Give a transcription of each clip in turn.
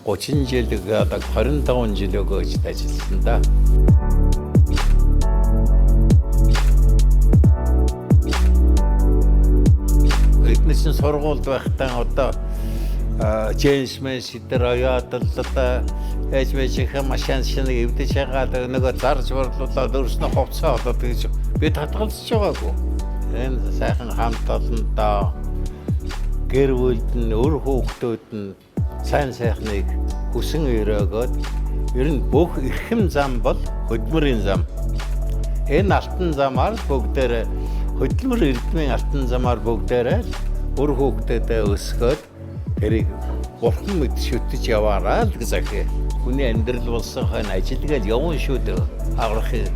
30 жил одоо 25 жил өгөөж ажилласан да. Эднээс сургуульд байхдаа одоо Джеймс Мессидэр оёод л одоо ээжмээжийнхээ машин эвдэж хагаад нөгөө зарж борлуулаад өөрснөө хувцаа болоод гэж би татгалзаж байгаагүй. Энэ сайхан хамт олондоо гэр бүлд нь өр хүүхдүүд нь сайн сайхныг хүсэн өрөөгөөд ер нь бүх эрхэм зам бол хөдөлмөрийн зам. Энэ алтан замаар бүгдээр хөдөлмөр эрдмийн алтан замаар бүгдээрээ өр хүүхдүүдээ өсгөөд тэрийг бурхан мэд шүтэж яваарай л гэж захи. Хүний амьдрал болсон хойно ажилгээл явна шүү дээ. Аграхыг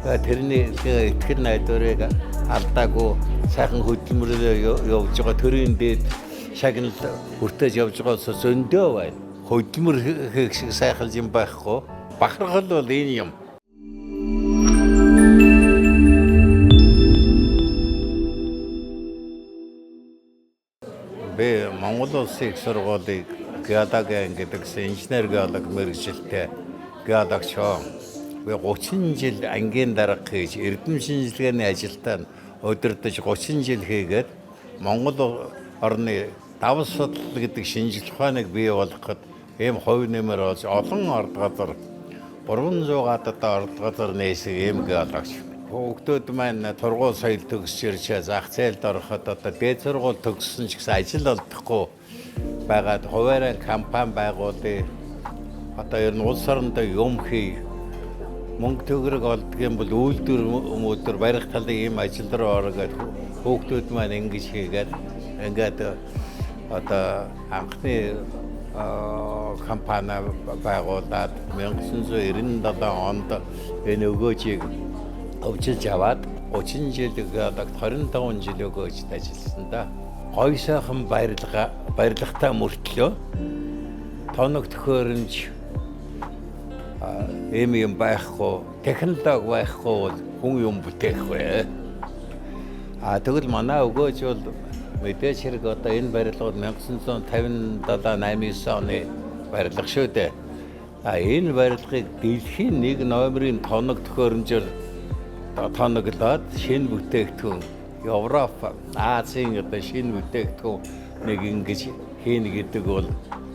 тэрний итгэл найдварыг алдаагүй сайхан хөдөлмөрөөр явж байгаа төрийн дээд шагналд хүртэж явж байгаас зөндөө байна. Хөдөлмөр хийх шиг сайхан юм байхгүй. Бахархал бол энэ юм. Би Монгол Улсын их сургуулийг геологийн гэдэг инженер геолог мэргэжилтэй геологч. Би 30 жил ангийн дарга хийж эрдэм шинжилгээний ажилдаа удирдах 30 жил хийгээд Монгол орны давс судлал гэдэг шинжилгээ ухааныг бий болгоход ийм хувь нэмэр болж олон ард газар 300 гадаад ард газар нээсэн ийм геологч. Хүүхдүүд маань тургуул соёл төгсөж ирчээ зах зээлд ороход одоо дээд сургууль төгссөн ч гэсэн ажил олдохгүй байгаад хуваарай компани байгуулъя. Одоо ер нь улс орондоо юм хий. Мөнгө төгрөг олдгийм бол үйлдвэр барих талын ийм ажил руу ороод хүүхдүүд маань ингэж хийгээд ингээд одоо анхны компани байгуулад 1997 онд энэ өгөөжийг өвчилж аваад 30 жил одоо 25 жил өгөөж ажилласан да. Гой сайхан барилгатай мөртлөө тоног төхөөрөмж юм байхгүй, технологи байхгүй бол хүн юм бүтээхгүй. Тэгвэл манай өгөөж бол мэдээж хэрэг одоо энэ барилгууд 1957-89 оны барилга шүү дээ. Энэ барилгыг дэлхийн 1 номерын тоног төхөөрөмжөөр тоноглоод шинэ бүтээгдэхүүн Европ, Азийн одоо шинэ бүтээгдэхүүн нэг ингэж хийнэ гэдэг бол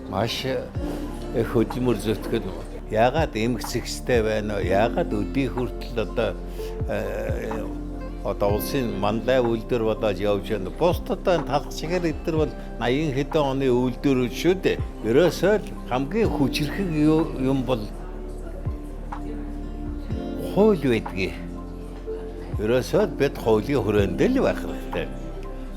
маш их хөдөлмөр зөвтгөл. Яагаад эмгцэгчтэй байна вэ? Яагаад өдий хүртэл одоо улсын мандаа үйлдвэр бодож явж байна. Бусдад талх чигээр эдгээр бол 80 хэдэн оны үйлдвэрүүд шүү дээ. Ерөөсөө л хамгийн хүчрхэг юм бол хууль байдгийг. Ерөөсөө бид хуулийн хүрээнд л байх хэрэгтэй.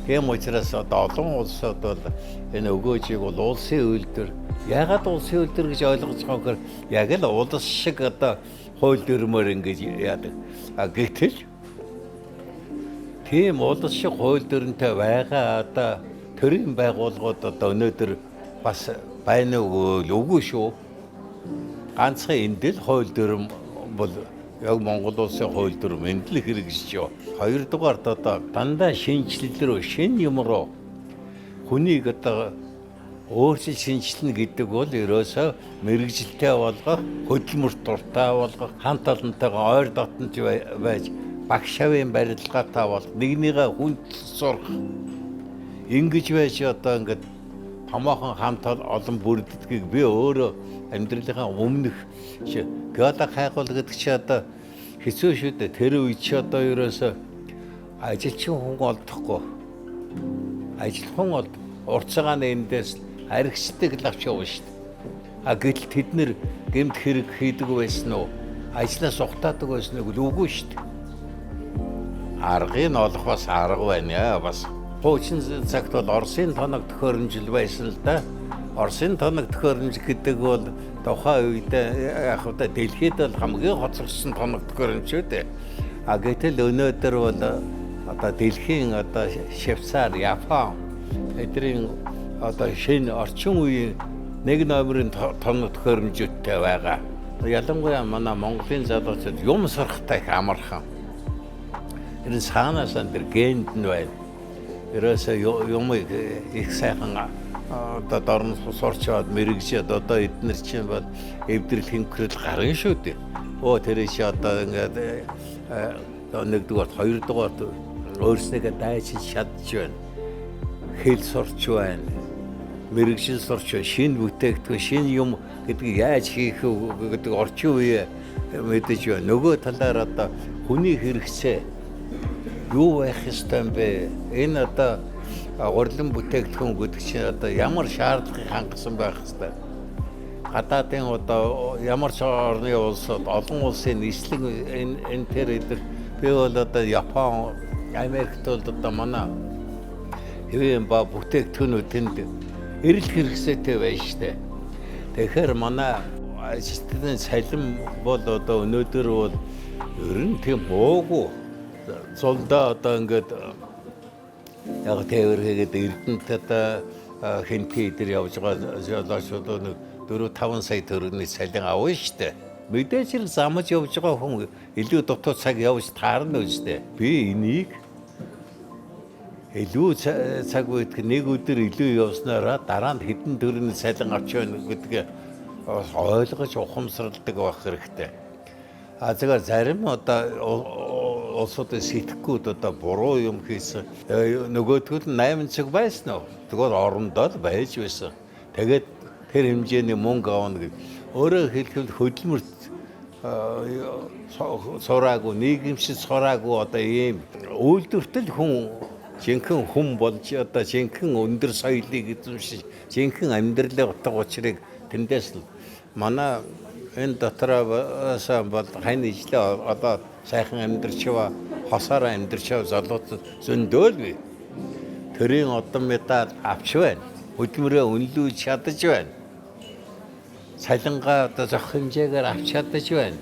Тийм учраас одоо олон улсууд бол энэ өгөөжийг бол улсын үйлдвэр. Яагаад улсын үйлдвэр гэж ойлгож байгаа вэ? Яг л улс шиг одоо хууль дүрмээр ингэж яадаг. Гэтэл тийм улс шиг хууль дүрмтэй байгаа одоо төрийн байгууллагууд одоо өнөөдөр бас байна үгүй шүү. Ганцхан энд л хууль дүрм бол яг Монгол улсын хууль дүрм энд л хэрэгжиж байна. Хоёрдугаарт одоо дандаа шинжилэл рүү, шинэ юм руу хүнийг одоо өөрчлөлт шинжилнэ гэдэг бол ерөөсөө мэрэгжилтэй болгох, хөдөлмөрт дуртай болгох, хамт олонтойгоо ойр дотнож байж багшаавын барилгаатай бол нэгнийгээ хүнд сурах. Ингэж байж одоо ингээд томоохон хамт олон бүрддгийг би өөрөө амьдралынхаа өмнөх геолог хайгуул гэдэг чи одоо хэцүү шүү дээ. Тэр үед чи одоо ерөөсөө ажилчин хүн олдохгүй. Ажилхан урт цагааны эндээс аригчдаг л авч явна шүү дээ. Гэтэл тэд нэр гэмт хэрэг хийдэг байсан уу? Ажлаас ухтаадаг байсан уу? Үгүй шүү дээ. Аргыг олох бас арга байна. Бас хуучин цагт бол Оросын тоног төхөөрөмжл байсан л да. Оросын тоног төхөөрөмж гэдэг бол тухайн үед яг одоо дэлхийд бол хамгийн хоцорсон тоног төхөөрөмж шүү дээ. Гэтэл өнөөдөр бол одоо дэлхийн одоо Швейцар, Япон эдгээр одоо шинэ орчин үеийн 1 номерын тоног төхөөрөмжтэй байгаа. Ялангуяа манай Монголын залуучууд юм сурахтай их амархан. Энэ цаанаас энэ генд нь байна. Ерөөсөө юм их сайхан одоо дорн сурчаад мэрэгжээд одоо эднэр чинь бол эвдрэл хинхрэл гарна шүү дээ. Тэр чи одоо ингээд нэгдүгээр хоёрдугаар өөрснийгээ дайчилж чадж байна. Хэл сурч байна. Мэрэгжил сурч байна. Шинэ бүтээгдэхүүн, шинэ юм гэдгийг яаж хийх вэ гэдэг орчин үеэ мэдэж байна. Нөгөө талаар одоо хүний хэрэгцээ юу байх ёстой юм бэ? Энэ одоо урлан бүтээгдэхүүн гэдэг чинь одоо ямар шаардлагыг хангасан байх ёстой? Гадаадын одоо ямар ч орны улсууд олон улсын нийслэг энэ төр эдэр би бол одоо Япон, Америкт бол одоо манай хэвэн ба бүтээгдэхүүнүүдэнд эрэл хэрэгцээтэй байна штэ. Тэгэхээр манай ажилтны цалин бол одоо өнөөдөр бол ер нь тийм уугүй зулдаа одоо ингээд яг тээвэр хийгээд Эрдэнэт одоо хинти дээр явж байгаа жолоочдод 4-5 сая төгрөгийн цалин авна штэ. Мэдээж л замж явж байгаа хүн илүү дутуу цаг явж таарна үстэй. Би энийг илүү цаг үед нэг өдөр илүү явснараа дараа нь хэдэн төгрөгийн цалин авч байна гэдгээ ойлгож ухамсарладаг байх хэрэгтэй. Тэгэхээр зарим одоо улсуудын сэтгэхүйд одоо буруу юм хийсэн. Нөгөөдгөл 8 цаг байсан уу? Тэгвэл орондоо л байж байсан. Тэгээд тэр хэмжээний мөнгө авна гэж. Өөрөөр хэлбэл хөдөлмөрт сураагүй, нийгэмшил сураагүй одоо ийм үйлдвэртэл хүн жинхэнэ хүн болж одоо жинхэнэ өндөр соёлыг эзэмшиж, жинхэнэ амьдралын утга учирыг тэндээс л манай энэ дотроос бол хань ижлээ одоо сайхан амьдрчива, хосоор амьдрчива залууд зөндөөл бий. Төрийн одон медаль авч байна. Хөдөлмөрөө үнэлүүлж чадаж байна. Цалингаа одоо зөх хэмжээгээр авч чадаж байна.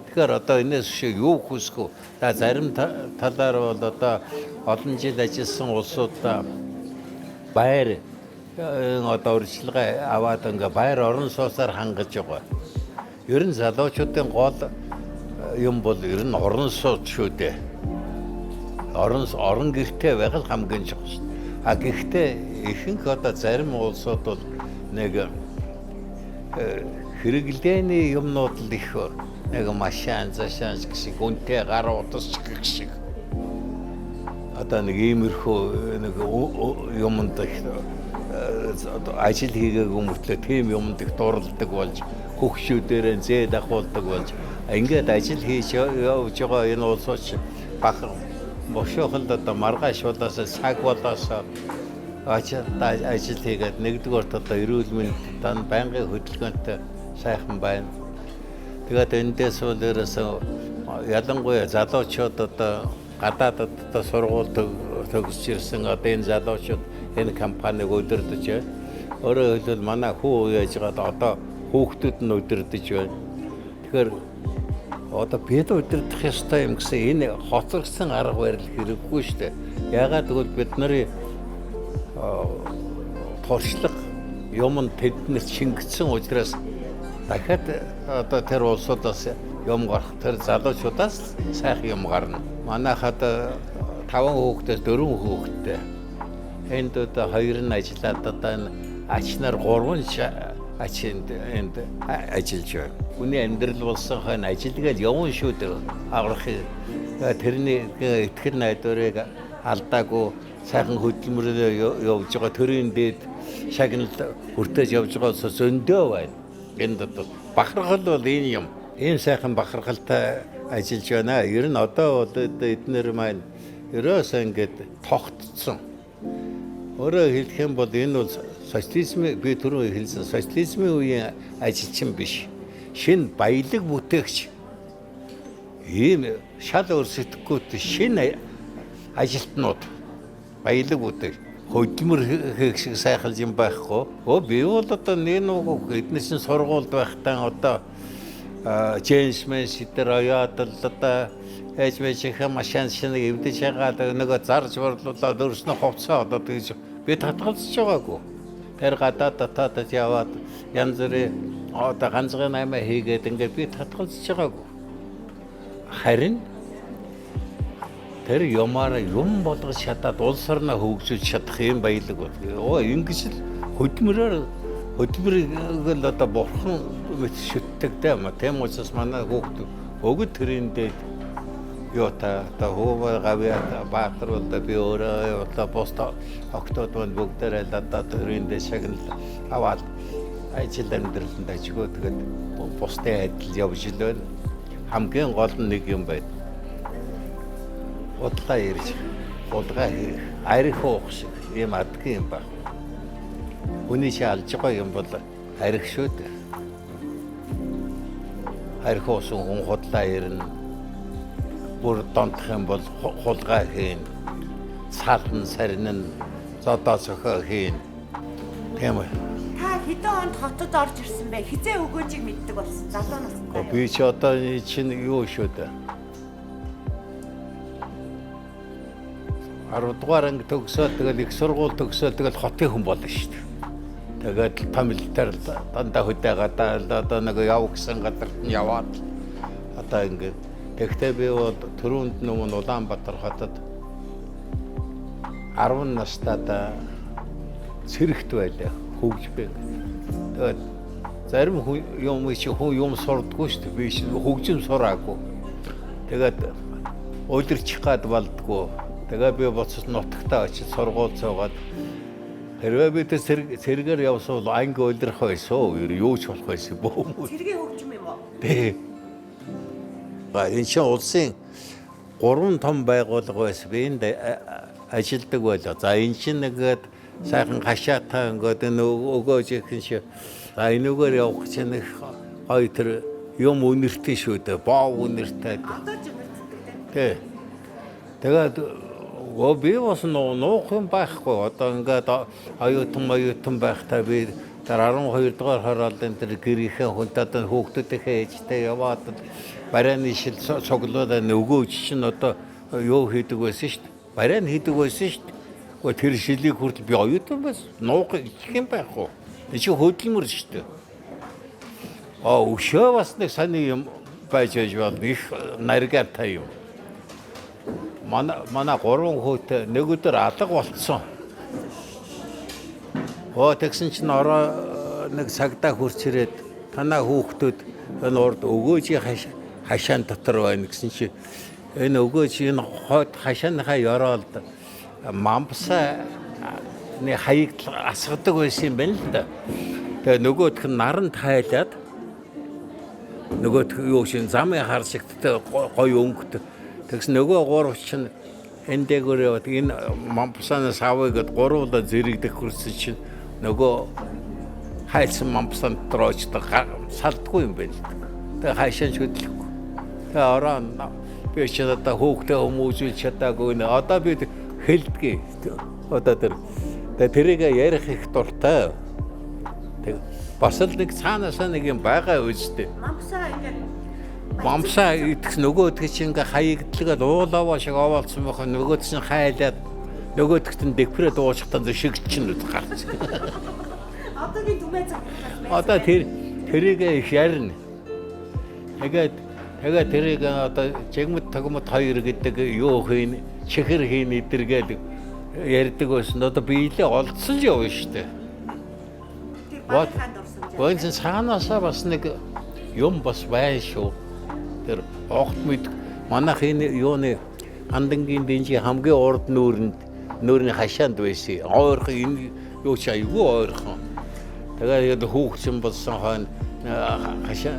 Тэгэхээр одоо энэс шиг юу хүсэх вэ? Зарим талаар бол одоо олон жил ажилласан улсуудаа байр одоо урьдчилгаа аваад ингээ байр орон сууцаар хангаж байгаа. Ер нь залуучуудын гол юм бол ер нь орон сууц шүү дээ. Орон гэртээ байх л хамгийн чухал шүү. Гэхдээ ихэнх одоо зарим улсууд бол нэг хэрэглээний юмнууд л их нэг машин зашаан шиг үнэтэй гар утас гэх шиг одоо нэг иймэрхүү нэг юмд ажил хийгээгүй мөртлөө тийм юмд их дурладаг болж хөгшүүдээр зээд ахуулдаг болж ингээд ажил хийж явж байгаа энэ улсууч бахан бошоохонд одоо маргааш болоос цаг болоос ажил хийгээд нэгдүгээр одоо эрүүл мэндийн байнгын хөдөлгөөнтэй сайхан байна. Тэгээд эндээс бол ерөөсөө ялангуяа залуучууд одоо гадаадд одоо сургууль төгсөж ирсэн одоо энэ залуучууд энэ компаниг удирдах. Өөрөөр хэлбэл манай хүү яаж байгаа одоо хүүхдүүд нь удирдах байна. Тэгэхээр одоо бид удирдах ёстой юм гэсэн энэ хоцрогдсон арга барил хэрэггүй шүү дээ. Яагаад гэвэл бид нарын туршлага юм нь тэднэрт шингэсэн учраас дахиад одоо тэр улсуудаас юм гарах тэр залуучуудаас сайхан юм гарна. Манайхад 5 хүүхдээс 4 хүүхэдтэй. Энд одоо 2 нь ажиллаад одоо энэ ачнаар 3 ачинд энд ажиллаж байна. Хүний амьдрал болсон хань ажилгээд явна шүү дээ. Аврахыг тэрний итгэл найдварыг алдаагүй сайхан хөдөлмөрөөр явж байгаа төрийн дээд шагналд хүртэж явж байгаа зөндөө байна. Энд одоо бахархал бол энэ юм. Ийм сайхан бахархалтай ажиллаж байна. Ер нь одоо бол эднэр маань ерөөсөө ингээд тогтцсон. Өөрөөр хэлэх юм бол энэ бол социализм би түрүү хэлсэн социализмын үеийн ажилчин биш. Шинэ баялаг бүтээгч. Ийм шал өрсөлдөхгүй шинэ ажилтнууд баялаг бүтээгч. Хөдөлмөр хийх шиг сайхан юм байхгүй. Би бол одоо нэг эднээс сургуульд байхдаа одоо Джеймсмен сэтэр оёад л одоо ээжмээжийнхээ машин шинийг эвдэж хагаад нөгөө зарж борлуулаад өөрснөө хувцаа одоо тэгж би татгалзаж байгаагүй. Тэр гадаад татаад яваад янз бүрийн одоо ганцхан аймаа хийгээд ингээд би татгалзаж байгаагүй. Харин тэр юмараа юм болгож чадаад улс орноо хөгжүүлж чадах юм баялаг бол. Ингэж л хөдөлмөрийг л одоо бурхан мэт шүтдэг тийм учраас манай хүүхд өгд тэрэндээ юутай одоо хөвөө гавьяа баатар бол би өөрөө одоо поста октод бүгдээрээ л одоо тэрэндээ шагнал аваад ажил амьдралд ажигөө тэгээд бусдын адил явж л байна. Хамгийн гол нь нэг юм байна. Удаа ирж арих уух шиг юм адгийн юм байна. Хүний шалж байгаа юм бол арих шүү дээ. Арих уусан хүн худлаа ирнэ. Бүр донтох юм бол хулгай хийн. Сална сарнин зодоо цохоо хийн. Тийм үү? Та хэдэн онд хотод орж ирсэн бэ? Хизээ өгөөжийг мэддэг болсон залуу настай. Би ч одоо чинь юу шүү дээ. 10 дугаар анги төгсөөд тэгэл их сургууль төгсөөд тэгэл хотын хүн болно шүү дээ. Тэгээд фамилиар дандаа хөдөөгээд одоо нэг яв гэсэн газарт нь яваад одоо ингээд тэгтээ би бол түрүүнд өмнө Улаанбаатар хотод 10 настайдаа цэрэгт байлаа хөгж бэ. Тэгээд зарим юм сурдаггүй шүү дээ. Би хөгжим сураагүй. Тэгээд өдөрчих гад болдгоо. Тэгээд би боцос нутагтаа очиж сургууль цуугаад хэрвээ би цэргээр явсан бол анги өдрөх байсан. Юу ч болох байсан бөө. Цэргийн хөгжим юм уу? Тий. Энэ чинь улсын 3 том байгууллага байсан. Би энд ажилдаг байлаа. За энэ чинь нэгэд сайхан хашаатаа ингээд энэ өгөөж ихэнш. За энэгээр явах чинь их гоё тэр юм үнэртэй шүү дээ. Боо үнэртэй. Одоо ч үнэртдэг тий. Тэгээд би бас нуух юм байхгүй. Одоо ингээд оюутан байхдаа би тэр 12 дугаар хороолын тэр гэрийнхээ хүнтэй одоо хүүхдүүдийнхээ ээжтэй яваад барайны шил цуглуулаад нөгөөч чинь одоо юу хийдэг байсан шүү дээ. Барайн хийдэг байсан шүү дээ. Гэхдээ тэр шилийг хүртэл би оюутан байсан. Нуух их юм байхгүй. Тэр чинь хөдөлмөр шүү дээ. Өшөө бас нэг сони юм байж болно. Их наргартай юм. Манай 3 хүүтэй нэг өдөр алга болцсон. Тэгсэн чинь ороо нэг цагтаа хурц ирээд танаа хүүхдүүд энэ урд өгөөжийн хашаан дотор байна гэсэн чи энэ өгөөж энэ хойд хашааныхаа ёроолд мамбсаа нэг хаяг асгадаг байсан юм байна л да. Тэгээ нөгөөх нь наранд хайлаад нөгөөх юу шин замын харшигттай гоё өнгөт. Тэгсэн нөгөө гурав чинь энэ дээгүүр яваад энэ мамбсанаас авъягээд гурвуулаа зэрэгдэх хүрсэн чинь нөгөө хайлсан мамбсан троочтой салдгүй юм байна. Тэгээ хайшаан шүтлэхгүй. Тэгээ ороо би ч одоо хөөхтэй хүмүүжүүл чадаагүй нэ. Одоо би хэлдгээ. Одоо тэрийг ярих их дуртай. Тэг бас л нэг цаанаасаа нэг юм байгаа үстэй. Мамсаа идэх нөгөөдг чинь ингээ хаягдлага уулаваа шиг овоолцсон байх нөгөөд чинь хайлаад нөгөөдгт нь декпред уушхтан шиг чинь гарч. Одоогийн түмээ цагтаас Одоо тэрийг их ярина. Тэгээд тэрийг одоо жигмэд тогмод хоёр гэдэг юу хийн чихэр хийн эдэргээл ярьдаг байсан. Одоо биелээ олдсон л явна шүү дээ. Гойн цаанаасаа бас нэг юм бас байна шүү. Тэр огт мэд манайх энэ юуны андангийн дэнжи хамгийн урд нүүрний хашаанд байсан. Ойрхон энэ юу ч айгүй ойрхон. Тэгээд хүүхчин болсон хойно хашаа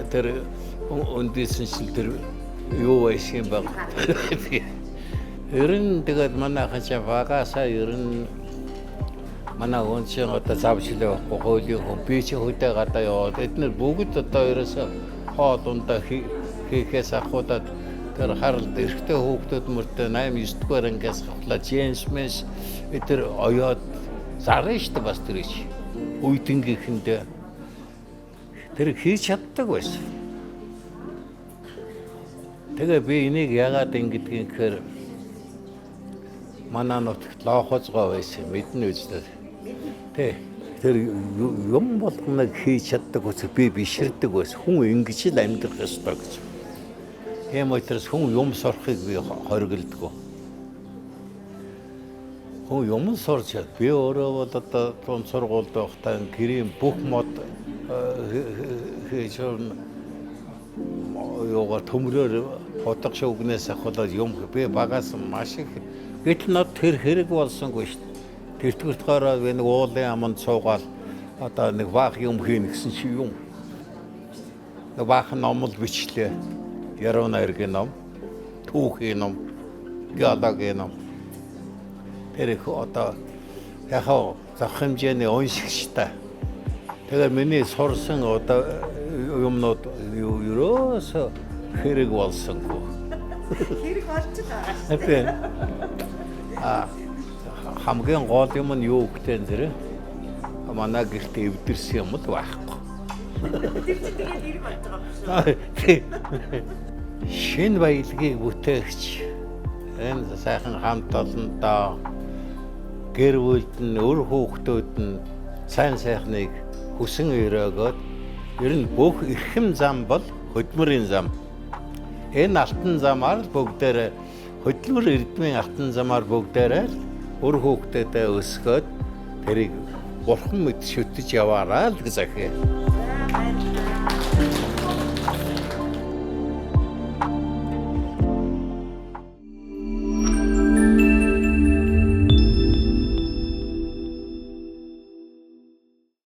тэр өндөөсөн чинь тэр юу байсан юм баг. Ерэн тэгээд манайхан ч багасаа ерэн манай өнцийн одоо завчлаа байхгүй хуулийн хүн би чи хөдөө гадаа яваад эдгээр бүгд одоо ерөөсө хоол ундаа хийхээс ахуудаад тэр харалт эрэгтэй хүүхдүүд мөртөө 8-9 дугаар ангиас хавлаа Джеймс тэр оёод зарна штэ бас тэр чи үйдэнгийнхэндээ тэр хийж чаддаг байсан. Тэгээ би энийг яагаад ингэдэг гэхээр манай нутагт лоохозгоо байсан мэднэ үстэй. Тэр юм болгоныг хийж чаддаг учраас би биширдэг байсан. Хүн ингэж л амьдрах ёстой гэж. Тийм учраас хүн юм сурахыг би хориглодгоо. Хөө юм сурч би өөрөө бол одоо тун сургуульд байхдаа гэрийн бүх мод хийж ёо төмрөөр хотог шүүгнээс ахвал юм би багаас маш их гэтэл над тэр хэрэг болсонгүй шүү дээ. Тэртгэртгаараа би нэг уулын аманд суугаал одоо нэг баах юм хийн гэсэн чи юм. Нэг баах номл бичлээ. Ярууна эргэн ном, түүхийн ном, геологийн ном. Тэр их одоо яхаа зах хэмжээний уншигчтай. Тэгээ миний сурсан одоо юмнууд ерөөсө хэрэг болсонгүй. Хэрэг болж байгаа. Хамгийн гол юм нь юу гэхтэй зэрэг манай гэрт эвдэрсэн юм л байхгүй. Тэр чинь тэгээд хэрэг болж байгаа юм шиг. Шинэ баялагийг бүтээгч энэ сайхан хамт олондоо гэр бүлд нь өр хүүхдүүд нь сайн сайхныг хүсэн өрөөгөөд ер нь бүх эрхэм зам бол хөдөлмөрийн зам. Энэ алтан замаар бүгдээр хөдөлмөр эрдмийн алтан замаар бүгдээрээ өр хүүхдүүдэд өсгөөд тэрийг бурхан мэд шүтэж яваараа л гэж захив.